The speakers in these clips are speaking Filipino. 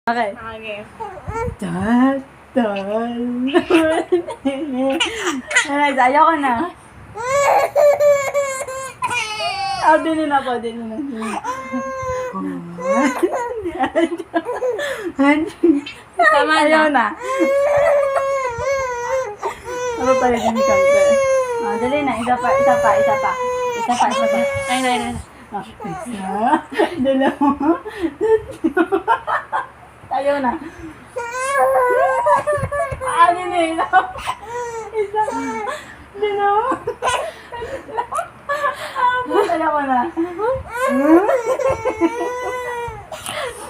Okay. Okay. Ayoko na. Dinin na po, dinin na. Tama na. Ayaw na. Ano pa rin yung kante? Dali na, isa pa. Ay. Isa, dalawa, ayaw na. Dinin na. Isa, dalawa. Ayaw na.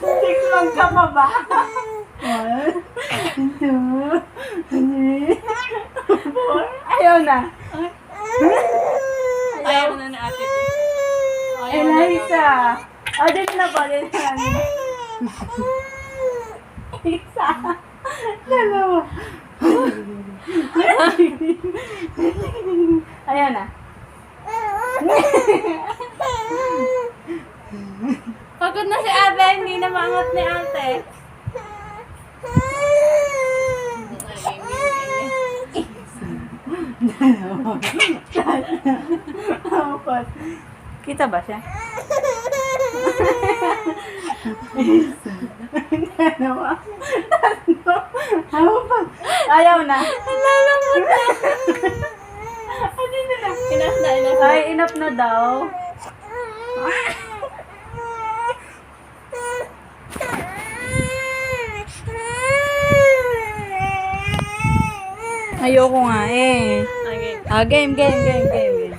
6 months ka pa ba? 1, 2, 3, 4. Ayaw na. Ayaw na ni ate. Eliza. Din na ba? Din na. Isa. Dalawa. Ayaw na. Pagod na si ate, hindi na maangat ni ate. Apat. Kita ba siya? Isa. Dalawa. Tatlo. Apat. Ayaw na. Nalalambot na. Enough na. Ay, enough na daw. Ayoko nga eh. Okay. Game.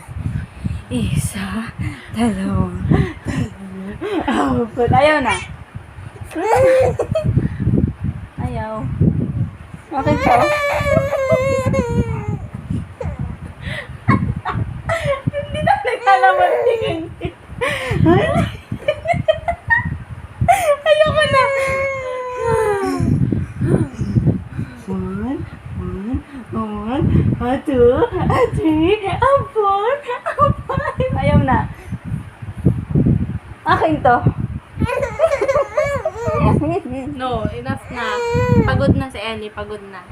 Isa, dalawa, apat. Ayaw na. Ayaw. Okay po. Hindi na naglalaman tingin. Ayoko na. One, two, three, four, five. Ayaw na. Akin to. No, enough na. Pagod na si Ellie, pagod na.